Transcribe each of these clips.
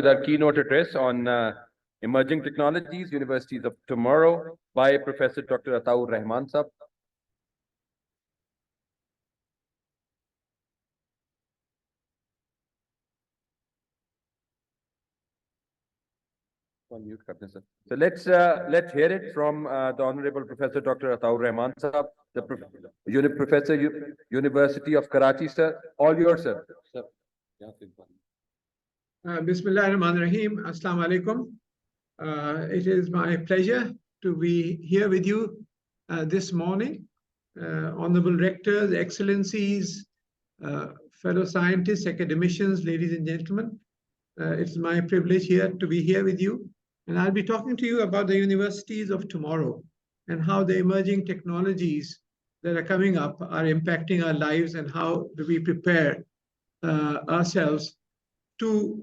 with our keynote address on emerging technologies, universities of tomorrow by Professor Dr. Ataur Rahman Sahab. So let's hear it from the Honorable Professor Dr. Ataur Rahman Sahab, the Professor, University of Karachi, sir. All yours, sir. Bismillah ar-Rahman ar-Rahim. Assalamu alaikum. It is my pleasure to be here with you this morning. Honorable Rectors, Excellencies, fellow scientists, academicians, ladies and gentlemen. It's my privilege here to be here with you. And I'll be talking to you about the universities of tomorrow and how the emerging technologies that are coming up are impacting our lives and how do we prepare ourselves to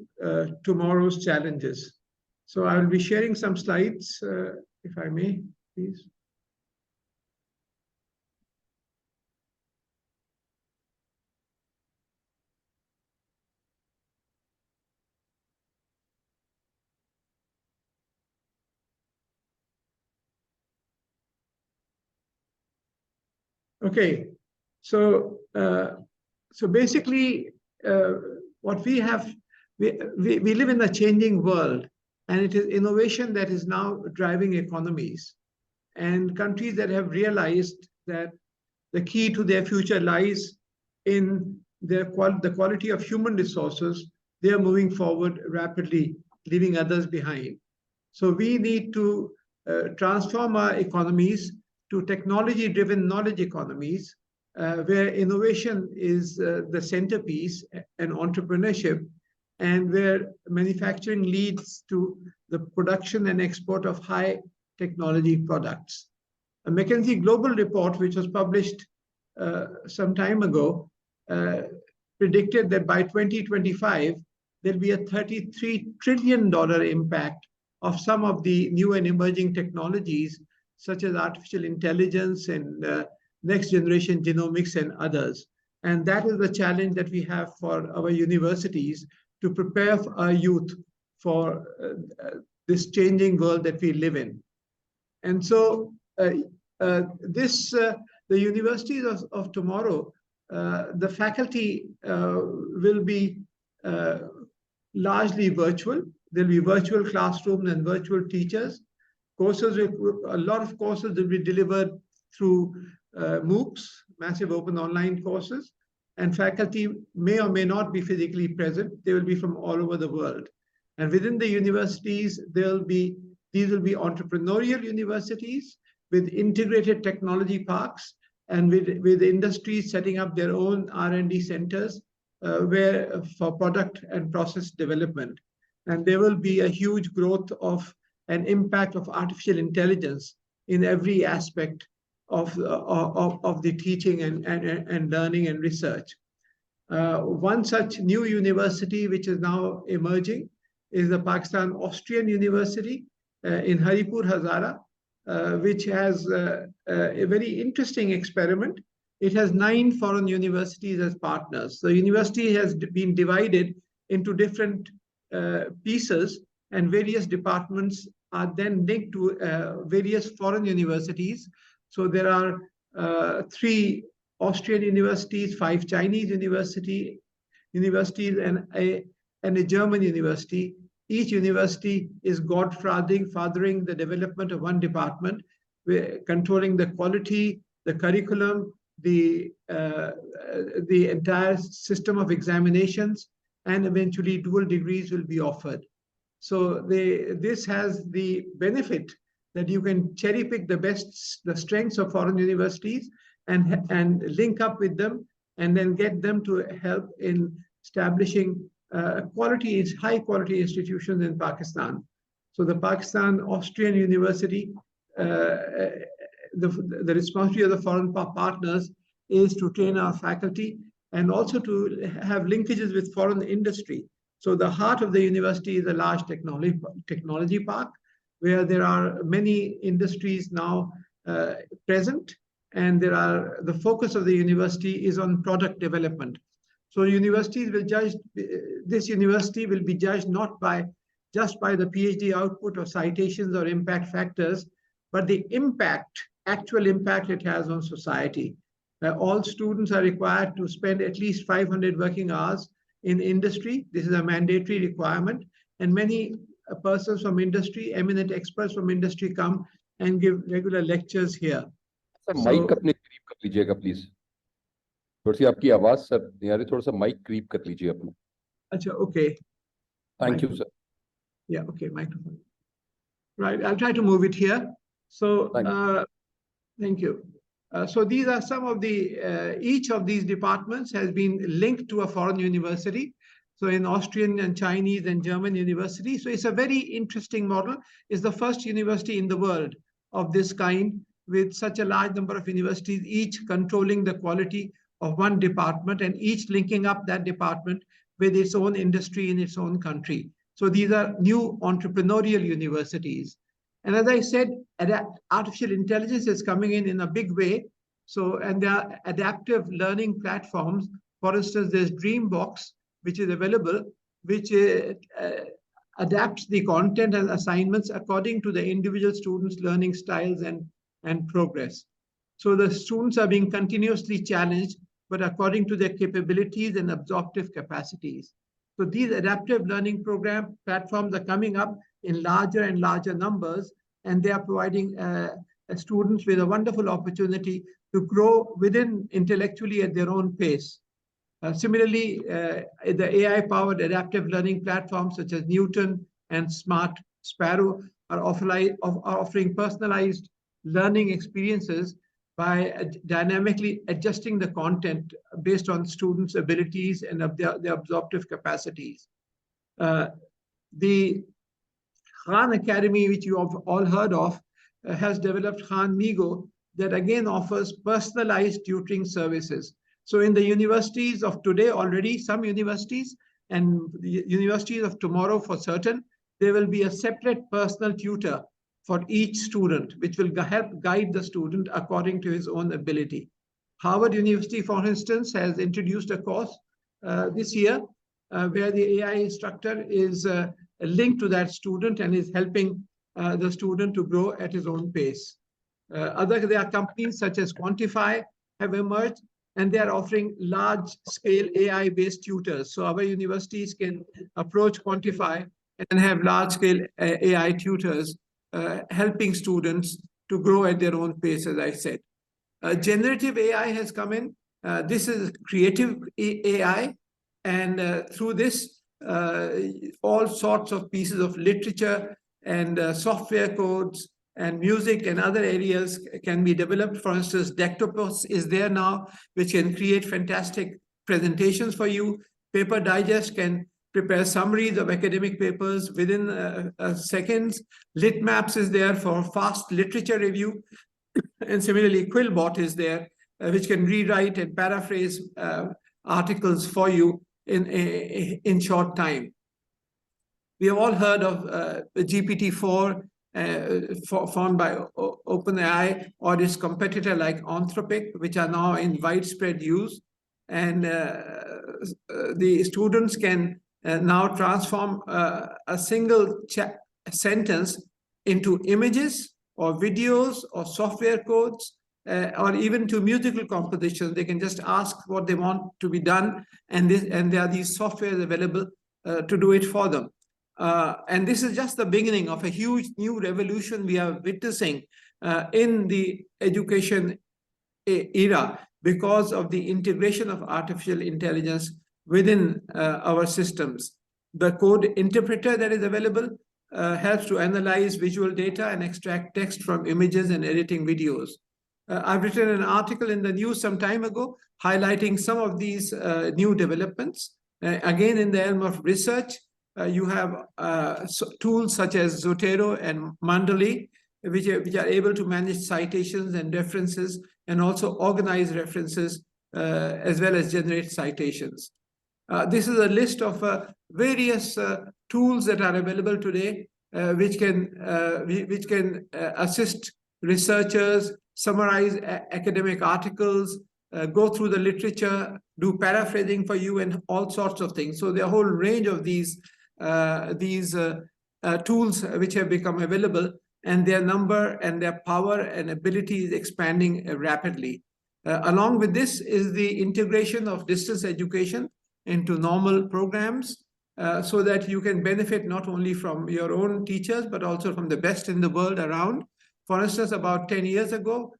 tomorrow's challenges. So I will be sharing some slides, if I may, please. Okay, so basically, what we have. We live in a changing world, and it is innovation that is now driving economies. And countries that have realized that the key to their future lies in the quality of human resources, they are moving forward rapidly, leaving others behind. So we need to transform our economies to technology-driven knowledge economies, where innovation is the centerpiece and entrepreneurship, and where manufacturing leads to the production and export of high technology products. A McKinsey Global Report, which was published some time ago, predicted that by 2025, there'll be a $33 trillion impact of some of the new and emerging technologies, such as artificial intelligence and next generation genomics and others. And that is the challenge that we have for our universities, to prepare our youth for this changing world that we live in. And so the universities of tomorrow, the faculty will be largely virtual. There'll be virtual classrooms and virtual teachers. A lot of courses will be delivered through MOOCs, massive open online courses. And faculty may or may not be physically present. They will be from all over the world. And within the universities, these will be entrepreneurial universities with integrated technology parks and with industries setting up their own R&D centers for product and process development. And there will be a huge growth of an impact of artificial intelligence in every aspect of the teaching and learning and research. One such new university which is now emerging is the Pakistan Austrian University in Haripur, Hazara, which has a very interesting experiment. It has 9 foreign universities as partners. The university has been divided into different pieces, and various departments are then linked to various foreign universities. So there are 3 Austrian universities, 5 Chinese universities, and a German university. Each university is fathering the development of one department, controlling the quality, the curriculum, the entire system of examinations, and eventually dual degrees will be offered. So this has the benefit that you can cherry pick the strengths of foreign universities and link up with them, and then get them to help in establishing high quality institutions in Pakistan. So the Pakistan Austrian University, the responsibility of the foreign partners is to train our faculty and also to have linkages with foreign industry. So the heart of the university is a large technology park, where there are many industries now present, and the focus of the university is on product development. So universities will judge, this university will be judged not just by the PhD output or citations or impact factors, but the actual impact it has on society. All students are required to spend at least 500 working hours in industry. This is a mandatory requirement. And many persons from industry, eminent experts from industry come and give regular lectures here. Mic अपने करीब कर लीजिएगा please, थोड़ी सी आपकी आवाज sir नहीं आ रही, थोड़ा सा माइक करीब कर लीजिए अपना. अच्छा, okay. Thank you, sir. Yeah, okay, microphone. Right, I'll try to move it here. So, thank you. So these are some of the, each of these departments has been linked to a foreign university. So in Austrian and Chinese and German university. So it's a very interesting model. It's the first university in the world of this kind, with such a large number of universities, each controlling the quality of one department and each linking up that department with its own industry in its own country. So these are new entrepreneurial universities. And as I said, artificial intelligence is coming in a big way. So, and there are adaptive learning platforms. For instance, there's Dreambox, which is available, which adapts the content and assignments according to the individual students' learning styles and progress. So the students are being continuously challenged, but according to their capabilities and absorptive capacities. So these adaptive learning platforms are coming up in larger and larger numbers, and they are providing students with a wonderful opportunity to grow within intellectually at their own pace. Similarly, the AI-powered adaptive learning platforms such as Newton and Smart Sparrow are offering personalized learning experiences by dynamically adjusting the content based on students' abilities and their absorptive capacities. The Khan Academy, which you have all heard of, has developed Khan Migo that again offers personalized tutoring services. So in the universities of today already, some universities and the universities of tomorrow for certain, there will be a separate personal tutor for each student, which will help guide the student according to his own ability. Harvard University, for instance, has introduced a course this year where the AI instructor is linked to that student and is helping the student to grow at his own pace. There are companies such as Quantify have emerged, and they are offering large-scale AI-based tutors. So our universities can approach Quantify and have large-scale AI tutors helping students to grow at their own pace, as I said. Generative AI has come in. This is creative AI, and through this, all sorts of pieces of literature and software codes and music and other areas can be developed. For instance, Dectopus is there now, which can create fantastic presentations for you. Paper Digest can prepare summaries of academic papers within seconds. Litmaps is there for fast literature review. And similarly, Quillbot is there, which can rewrite and paraphrase articles for you in short time. We have all heard of GPT-4 formed by OpenAI or its competitor like Anthropic, which are now in widespread use. And the students can now transform a single sentence into images or videos or software codes or even to musical compositions. They can just ask what they want to be done, and there are these softwares available to do it for them. And this is just the beginning of a huge new revolution we are witnessing in the education era because of the integration of artificial intelligence within our systems. The code interpreter that is available helps to analyze visual data and extract text from images and editing videos. I've written an article in the news some time ago highlighting some of these new developments. Again, in the realm of research, you have tools such as Zotero and Mandali, which are able to manage citations and references and also organize references as well as generate citations. This is a list of various tools that are available today, which can assist researchers summarize academic articles, go through the literature, do paraphrasing for you, and all sorts of things. So there are a whole range of these tools which have become available, and their number and their power and ability is expanding rapidly. Along with this is the integration of distance education into normal programs, so that you can benefit not only from your own teachers, but also from the best in the world around. For instance, about 10 years ago,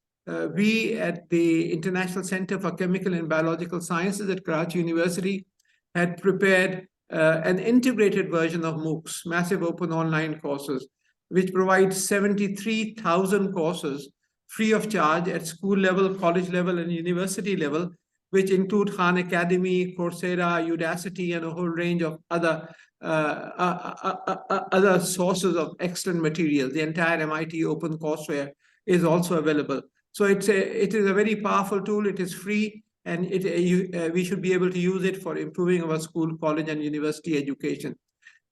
we at the International Center for Chemical and Biological Sciences at Karachi University had prepared an integrated version of MOOCs, massive open online courses, which provides 73,000 courses free of charge at school level, college level, and university level, which include Khan Academy, Coursera, Udacity, and a whole range of other sources of excellent material. The entire MIT OpenCourseWare is also available. So it is a very powerful tool. It is free, and we should be able to use it for improving our school, college, and university education.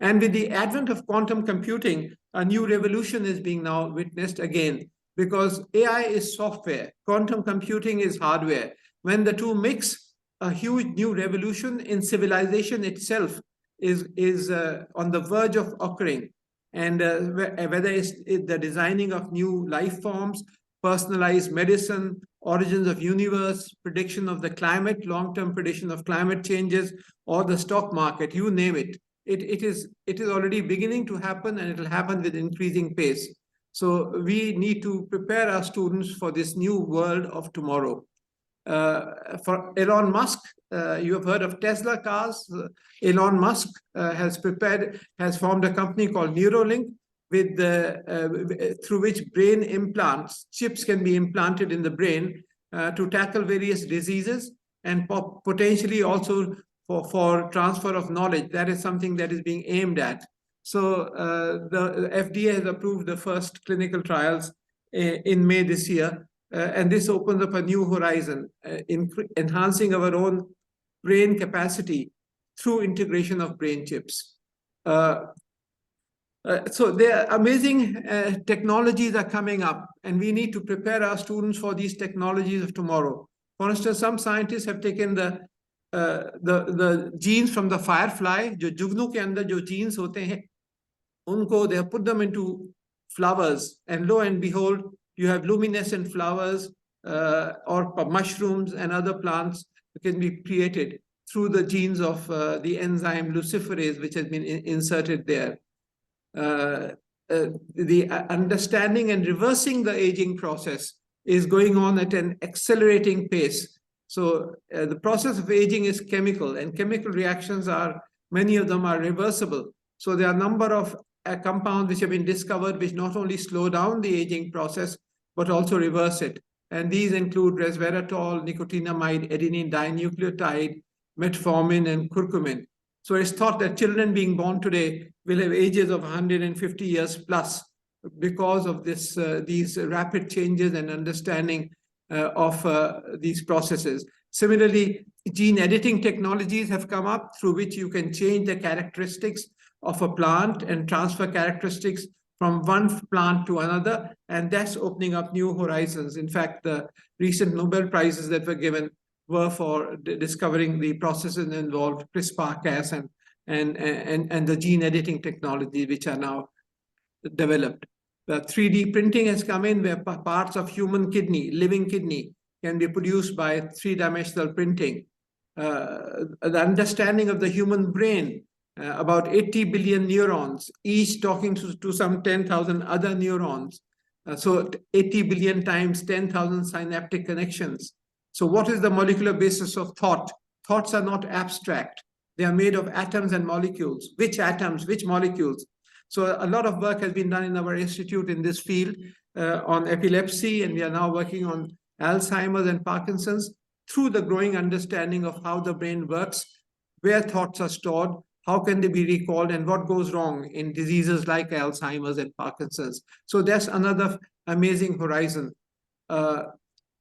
And with the advent of quantum computing, a new revolution is being now witnessed again, because AI is software, quantum computing is hardware. When the two mix, a huge new revolution in civilization itself is on the verge of occurring. And whether it's the designing of new life forms, personalized medicine, origins of universe, prediction of the climate, long-term prediction of climate changes, or the stock market, you name it. It is already beginning to happen, and it will happen with increasing pace. So we need to prepare our students for this new world of tomorrow. For Elon Musk, you have heard of Tesla cars. Elon Musk has formed a company called Neuralink, through which brain implants, chips can be implanted in the brain to tackle various diseases, and potentially also for transfer of knowledge. That is something that is being aimed at. So the FDA has approved the first clinical trials in May this year. And this opens up a new horizon, enhancing our own brain capacity through integration of brain chips. So there are amazing technologies are coming up, and we need to prepare our students for these technologies of tomorrow. For instance, some scientists have taken the genes from the firefly, जो जुगनू के अंदर जो genes होते हैं, उनको they have put them into flowers, and lo and behold, you have luminescent flowers, or mushrooms and other plants can be created through the genes of the enzyme luciferase, which has been inserted there. The understanding and reversing the aging process is going on at an accelerating pace. So the process of aging is chemical, and chemical reactions many of them are reversible. So there are a number of compounds which have been discovered which not only slow down the aging process, but also reverse it. And these include resveratrol, nicotinamide, adenine dinucleotide, metformin, and curcumin. So it's thought that children being born today will have ages of 150 years plus because of these rapid changes and understanding of these processes. Similarly, gene editing technologies have come up through which you can change the characteristics of a plant and transfer characteristics from one plant to another, and that's opening up new horizons. In fact, the recent Nobel Prizes that were given were for discovering the processes involved CRISPR-Cas and the gene editing technology which are now developed. The 3D printing has come in, where parts of human kidney, living kidney, can be produced by three-dimensional printing. The understanding of the human brain, about 80 billion neurons, each talking to some 10,000 other neurons. So 80 billion times 10,000 synaptic connections. So what is the molecular basis of thought? Thoughts are not abstract. They are made of atoms and molecules. Which atoms, which molecules? So a lot of work has been done in our institute in this field on epilepsy, and we are now working on Alzheimer's and Parkinson's through the growing understanding of how the brain works, where thoughts are stored, how can they be recalled, and what goes wrong in diseases like Alzheimer's and Parkinson's. So that's another amazing horizon.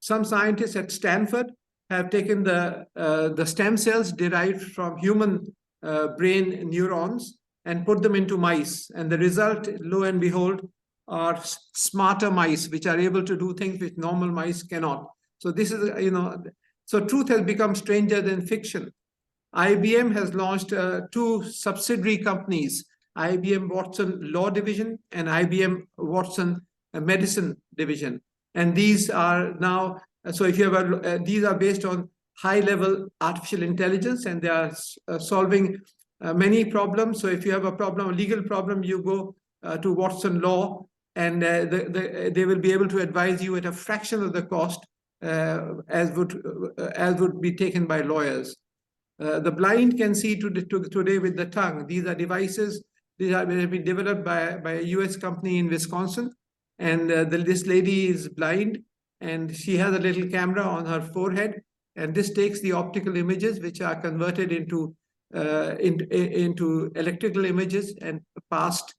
Some scientists at Stanford have taken the stem cells derived from human brain neurons and put them into mice. And the result, lo and behold, are smarter mice, which are able to do things which normal mice cannot. So this is, So truth has become stranger than fiction. IBM has launched 2 subsidiary companies, IBM Watson Law Division and IBM Watson Medicine Division. And these are now, so if you have, these are based on high-level artificial intelligence, and they are solving many problems. So if you have a problem, a legal problem, you go to Watson Law, and they will be able to advise you at a fraction of the cost as would be taken by lawyers. The blind can see today with the tongue. These are devices. These have been developed by a US company in Wisconsin. And this lady is blind, and she has a little camera on her forehead. And this takes the optical images, which are converted into electrical images and passed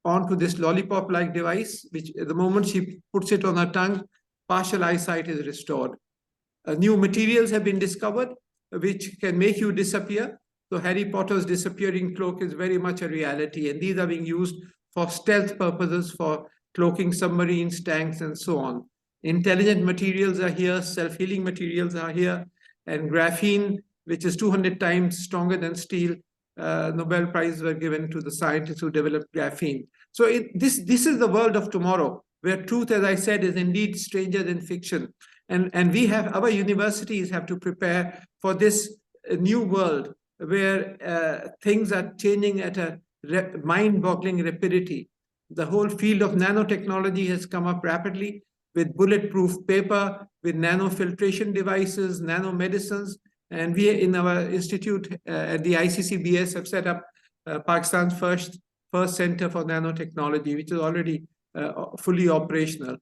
onto this lollipop-like device, which the moment she puts it on her tongue, partial eyesight is restored. New materials have been discovered which can make you disappear. So Harry Potter's disappearing cloak is very much a reality, and these are being used for stealth purposes, for cloaking submarines, tanks, and so on. Intelligent materials are here, self-healing materials are here, and graphene, which is 200 times stronger than steel. Nobel Prize were given to the scientists who developed graphene. So this is the world of tomorrow, where truth, as I said, is indeed stranger than fiction. And we have, our universities have to prepare for this new world where things are changing at a mind-boggling rapidity. The whole field of nanotechnology has come up rapidly with bulletproof paper, with nanofiltration devices, nanomedicines. And we in our institute at the ICCBS have set up Pakistan's first center for nanotechnology, which is already fully operational.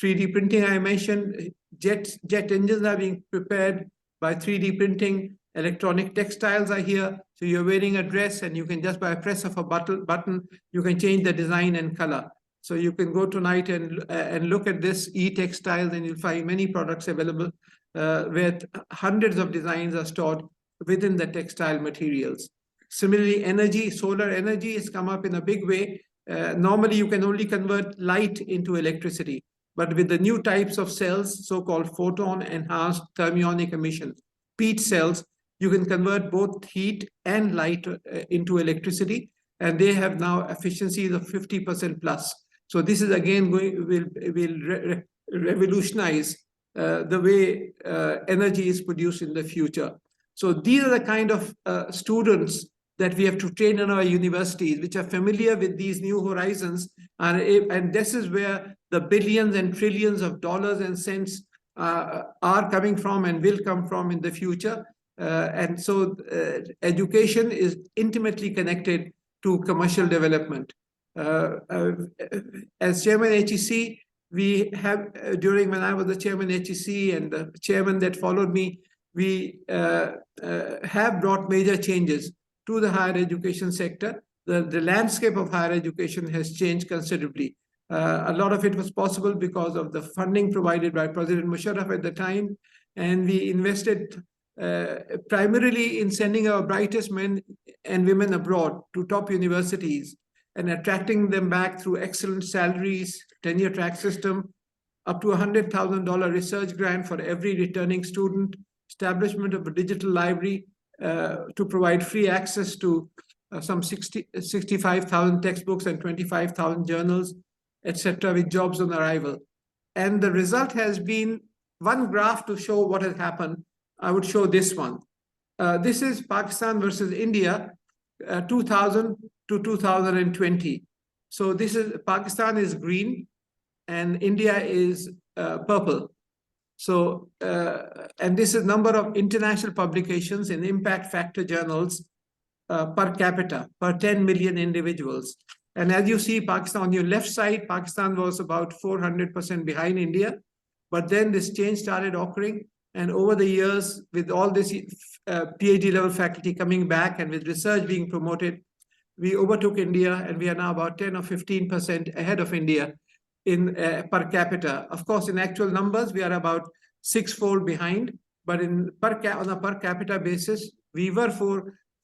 3D printing, I mentioned, jet engines are being prepared by 3D printing. Electronic textiles are here. So you're wearing a dress, and you can just by a press of a button, you can change the design and color. So you can go tonight and look at this e-textiles, and you'll find many products available where hundreds of designs are stored within the textile materials. Similarly, energy, solar energy has come up in a big way. Normally, you can only convert light into electricity. But with the new types of cells, so-called photon-enhanced thermionic emission, PEAT cells, you can convert both heat and light into electricity, and they have now efficiencies of 50% plus. So this is again will revolutionize the way energy is produced in the future. So these are the kind of students that we have to train in our universities, which are familiar with these new horizons. And this is where the billions and trillions of dollars and cents are coming from and will come from in the future. And so education is intimately connected to commercial development. As Chairman HEC, we have, when I was the Chairman HEC and the chairman that followed me, we have brought major changes to the higher education sector. The landscape of higher education has changed considerably. A lot of it was possible because of the funding provided by President Musharraf at the time. And we invested primarily in sending our brightest men and women abroad to top universities and attracting them back through excellent salaries, tenure track system, up to $100,000 research grant for every returning student, establishment of a digital library to provide free access to some 65,000 textbooks and 25,000 journals, etc., with jobs on arrival. And the result has been one graph to show what has happened. I would show this one. This is Pakistan versus India, 2000 to 2020. So this is, Pakistan is green and India is purple. So, and this is number of international publications in impact factor journals per capita, per 10 million individuals. And as you see, Pakistan, on your left side, Pakistan was about 400% behind India. But then this change started occurring. And over the years, with all this PhD level faculty coming back and with research being promoted, we overtook India, and we are now about 10 or 15% ahead of India in per capita. Of course, in actual numbers, we are about six-fold behind, but on a per capita basis, we were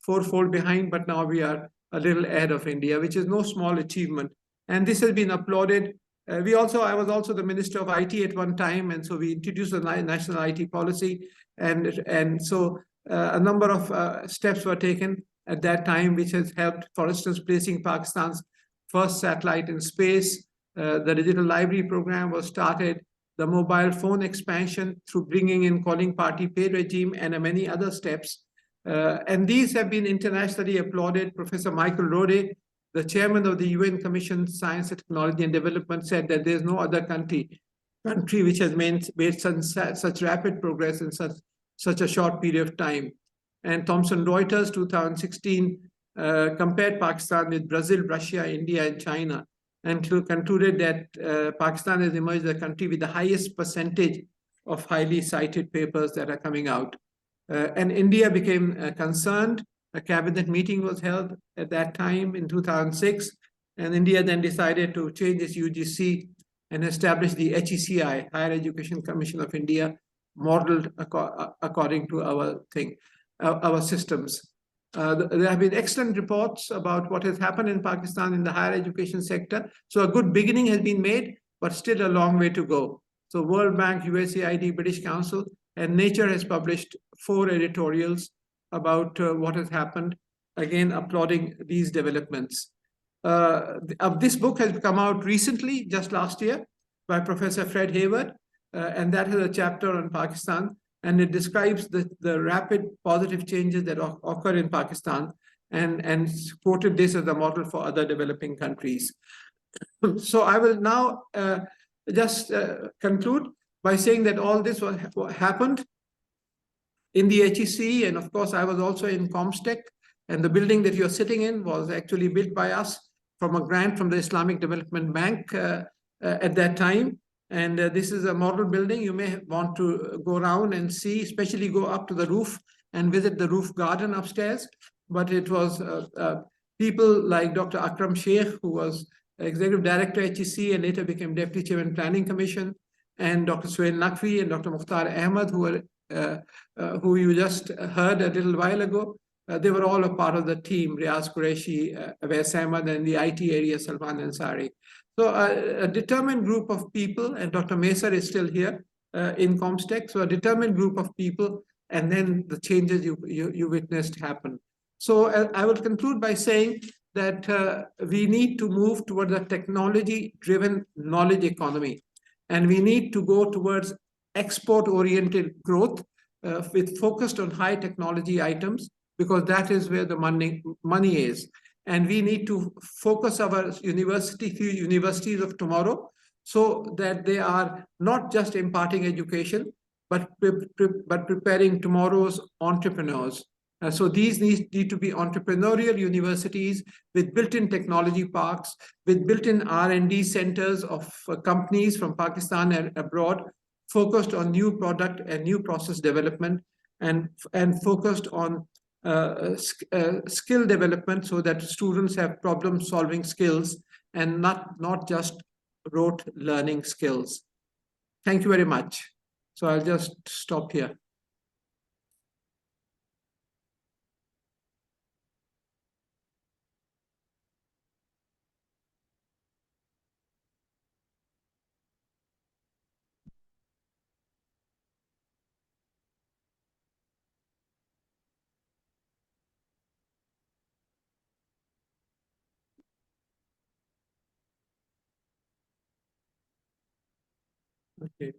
fourfold behind, but now we are a little ahead of India, which is no small achievement. And this has been applauded I was also the Minister of IT at one time, and so we introduced the national IT policy, and so a number of steps were taken at that time, which has helped, for instance, placing Pakistan's first satellite in space. The digital library program was started, the mobile phone expansion through bringing in calling party pay regime, and many other steps. And these have been internationally applauded. Professor Michael Rode, the chairman of the UN Commission Science, Technology and Development, said that there's no other country which has made such rapid progress in such a short period of time. And Thomson Reuters 2016 compared Pakistan with Brazil, Russia, India, and China, and concluded that Pakistan has emerged as a country with the highest percentage of highly cited papers that are coming out. And India became concerned. A cabinet meeting was held at that time in 2006, and India then decided to change its UGC and establish the HECI, Higher Education Commission of India, modeled according to our systems. There have been excellent reports about what has happened in Pakistan in the higher education sector. So a good beginning has been made, but still a long way to go. So World Bank, USAID, British Council, and Nature has published 4 editorials about what has happened, again, applauding these developments. This book has come out recently, just last year, by Professor Fred Hayward, and that has a chapter on Pakistan, and it describes the rapid positive changes that occur in Pakistan, and quoted this as a model for other developing countries. So I will now just conclude by saying that all this happened in the HEC, and of course I was also in Comstech, and the building that you're sitting in was actually built by us from a grant from the Islamic Development Bank at that time. And this is a model building. You may want to go around and see, especially go up to the roof and visit the roof garden upstairs. But it was people like Dr. Akram Sheikh, who was Executive Director HEC and later became Deputy Chairman Planning Commission, and Dr. Suhail Naqvi and Dr. Mukhtar Ahmed, who you just heard a little while ago. They were all a part of the team, Riaz Qureshi, Awais Ahmed, and the IT area, Salman Ansari. So a determined group of people, and Dr. Mesar is still here in Comstech, so a determined group of people, and then the changes you witnessed happen. So I will conclude by saying that we need to move towards a technology-driven knowledge economy, and we need to go towards export-oriented growth with focused on high technology items, because that is where the money is. And we need to focus our universities of tomorrow so that they are not just imparting education, but preparing tomorrow's entrepreneurs. So these need to be entrepreneurial universities with built-in technology parks, with built-in R&D centers of companies from Pakistan and abroad, focused on new product and new process development, and focused on skill development so that students have problem-solving skills and not just rote learning skills. Thank you very much. So I'll just stop here. Okay.